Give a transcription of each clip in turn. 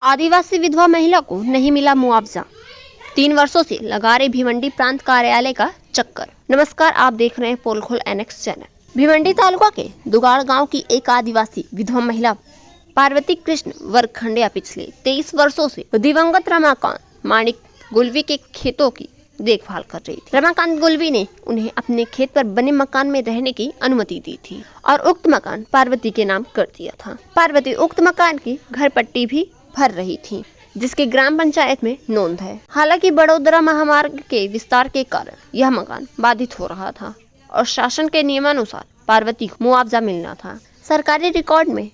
आदिवासी विधवा महिला को नहीं मिला मुआवजा। 3 वर्षों से लगा रहे भिवंडी प्रांत कार्यालय का चक्कर। नमस्कार, आप देख रहे हैं पोलखोल एनएक्स चैनल। भिवंडी तालुका के दुगाड़ गांव की एक आदिवासी विधवा महिला पार्वती कृष्ण वरखंडिया पिछले 23 वर्षों से दिवंगत रमाकांत माणिक गुलवी के खेतों की देखभाल कर रही थी। रमाकांत गुलवी ने उन्हें अपने खेत पर बने मकान में रहने की अनुमति दी थी और उक्त मकान पार्वती के नाम कर दिया था। पार्वती उक्त मकान की घर पट्टी भी भर रही थी, जिसके ग्राम पंचायत में नोंद है। हालांकि बड़ोदरा महामार्ग के विस्तार के कारण यह मकान बाधित हो रहा था और शासन के नियमानुसार पार्वती को मुआवजा मिलना था। सरकारी रिकॉर्ड में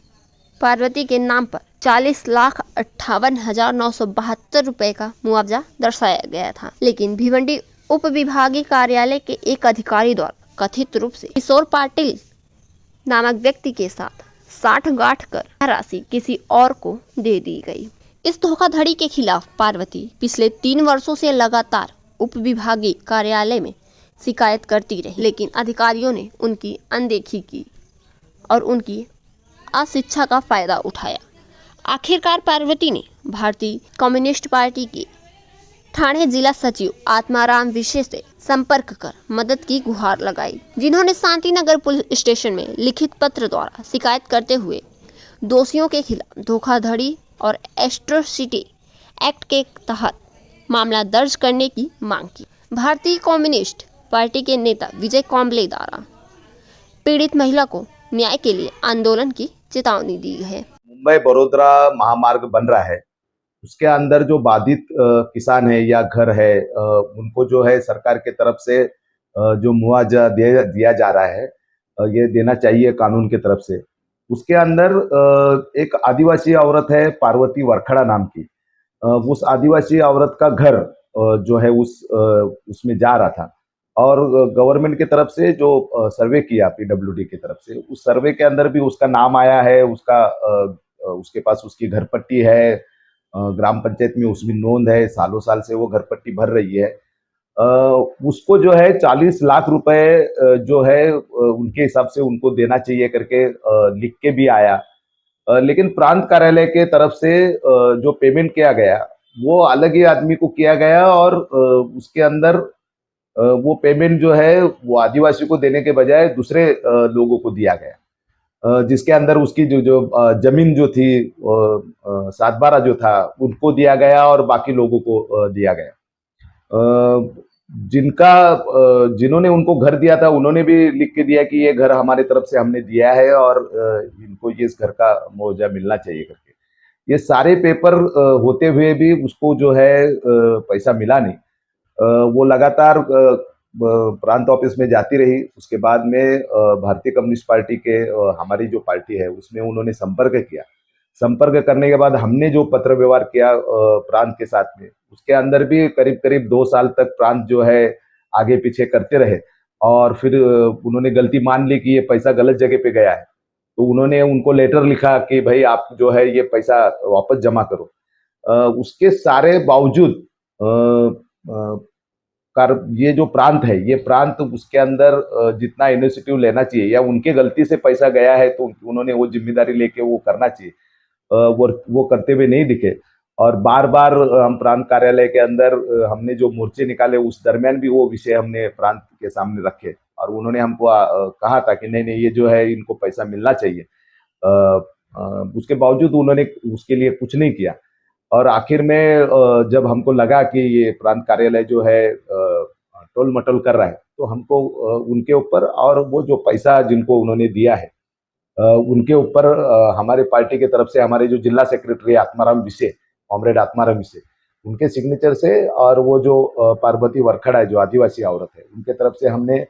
पार्वती के नाम पर 40,58,972 रुपए का मुआवजा दर्शाया गया था, लेकिन भिवंडी उप विभागीय कार्यालय के एक अधिकारी द्वारा कथित रूप से किशोर पाटिल नामक व्यक्ति के साथ साठ गांठ कर राशि किसी और को दे दी गई। इस धोखाधड़ी के खिलाफ पार्वती पिछले 3 वर्षों से लगातार उप विभागीय कार्यालय में शिकायत करती रही, लेकिन अधिकारियों ने उनकी अनदेखी की और उनकी अशिक्षा का फायदा उठाया। आखिरकार पार्वती ने भारतीय कम्युनिस्ट पार्टी के ठाणे जिला सचिव आत्माराम विशे से संपर्क कर मदद की गुहार लगाई, जिन्होंने शांतिनगर पुलिस स्टेशन में लिखित पत्र द्वारा शिकायत करते हुए दोषियों के खिलाफ धोखाधड़ी और एट्रोसिटी एक्ट के तहत मामला दर्ज करने की मांग की। भारतीय कम्युनिस्ट पार्टी के नेता विजय कॉम्बले द्वारा पीड़ित महिला को न्याय के लिए आंदोलन की चेतावनी दी है। मुंबई बड़ोदरा महामार्ग बन रहा है, उसके अंदर जो बाधित किसान है या घर है, उनको जो है सरकार के तरफ से जो मुआवजा दिया जा रहा है, ये देना चाहिए कानून के तरफ से। उसके अंदर एक आदिवासी औरत है पार्वती वरखड़ा नाम की, उस आदिवासी औरत का घर जो है उसमें जा रहा था और गवर्नमेंट की तरफ से जो सर्वे किया पीडब्ल्यूडी की तरफ से, उस सर्वे के अंदर भी उसका नाम आया है, उसके पास उसकी घर पट्टी है, ग्राम पंचायत में उसमें नोंद है, सालों साल से वो घर पट्टी भर रही है। उसको जो है 40 लाख रुपए जो है उनके हिसाब से उनको देना चाहिए करके लिख के भी आया, लेकिन प्रांत कार्यालय के तरफ से जो पेमेंट किया गया वो अलग ही आदमी को किया गया और उसके अंदर वो पेमेंट जो है वो आदिवासी को देने के बजाय दूसरे लोगों को दिया गया, जिसके अंदर उसकी जो जमीन जो थी 7/12 जो था उनको दिया गया और बाकी लोगों को दिया गया। जिन्होंने उनको घर दिया था उन्होंने भी लिख के दिया कि ये घर हमारे तरफ से हमने दिया है और इनको ये इस घर का मुआवजा मिलना चाहिए करके। ये सारे पेपर होते हुए भी उसको जो है पैसा मिला नहीं। वो लगातार प्रांत ऑफिस में जाती रही। उसके बाद में भारतीय कम्युनिस्ट पार्टी के हमारी जो पार्टी है उसमें उन्होंने संपर्क किया। संपर्क करने के बाद हमने जो पत्र व्यवहार किया प्रांत के साथ में, उसके अंदर भी करीब करीब 2 साल तक प्रांत जो है आगे पीछे करते रहे और फिर उन्होंने गलती मान ली कि ये पैसा गलत जगह पे गया है, तो उन्होंने उनको लेटर लिखा कि भाई आप जो है ये पैसा वापस जमा करो। उसके सारे बावजूद ये जो प्रांत है, ये प्रांत उसके अंदर जितना इनिशिएटिव लेना चाहिए या उनके गलती से पैसा गया है तो उन्होंने वो जिम्मेदारी लेके वो करना चाहिए, वो करते हुए नहीं दिखे। और बार बार हम प्रांत कार्यालय के अंदर हमने जो मोर्चे निकाले उस दरमियान भी वो विषय हमने प्रांत के सामने रखे और उन्होंने हमको कहा था कि नहीं नहीं ये जो है इनको पैसा मिलना चाहिए। उसके बावजूद उन्होंने उसके लिए कुछ नहीं किया और आखिर में जब हमको लगा कि ये प्रांत कार्यालय जो है टोल मटोल कर रहा है, तो हमको उनके ऊपर और वो जो पैसा जिनको उन्होंने दिया है उनके ऊपर हमारे पार्टी की तरफ से हमारे जो जिला सेक्रेटरी आत्माराम विशे, कॉमरेड आत्माराम विशे, उनके सिग्नेचर से और वो जो पार्वती वरखड़ा है जो आदिवासी औरत है, उनके तरफ से हमने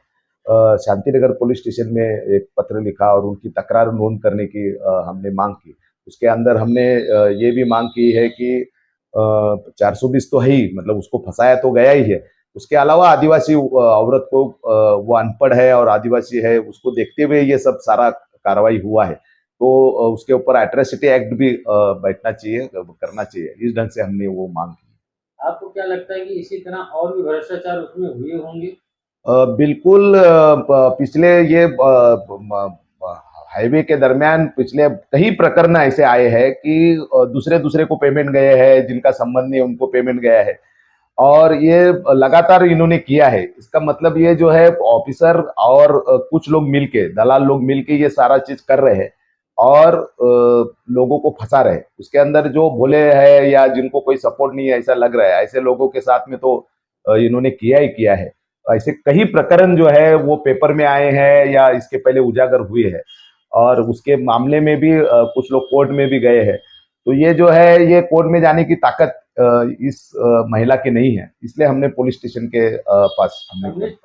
शांतिनगर पुलिस स्टेशन में एक पत्र लिखा और उनकी तकरार नोंद करने की हमने मांग की। उसके अंदर हमने ये भी मांग की है कि 420 तो है ही, मतलब उसको फंसाया तो गया ही है, उसके अलावा आदिवासी औरत को वो अनपढ़ है और आदिवासी है, उसको देखते हुए ये सब सारा कार्रवाई हुआ है, तो उसके ऊपर एट्रोसिटी एक्ट भी बैठना चाहिए, करना चाहिए। इस ढंग से हमने वो मांग की। आपको क्या लगता है कि इसी तरह और भी भ्रष्टाचार उसमें हुए होंगे? बिल्कुल। पिछले ये हाईवे के दरमियान पिछले कई प्रकरण ऐसे आए हैं कि दूसरे दूसरे को पेमेंट गए हैं, जिनका संबंध नहीं उनको पेमेंट गया है, और ये लगातार इन्होंने किया है। इसका मतलब ये जो है ऑफिसर और कुछ लोग मिलके, दलाल लोग मिलके ये सारा चीज कर रहे हैं और लोगों को फंसा रहे हैं। उसके अंदर जो भोले है या जिनको कोई सपोर्ट नहीं है ऐसा लग रहा है, ऐसे लोगों के साथ में तो इन्होंने किया ही किया है। ऐसे कई प्रकरण जो है वो पेपर में आए हैं या इसके पहले उजागर हुए हैं, और उसके मामले में भी कुछ लोग कोर्ट में भी गए हैं। तो ये जो है ये कोर्ट में जाने की ताकत इस महिला की नहीं है, इसलिए हमने पुलिस स्टेशन के पास हमने कम्युनिस्ट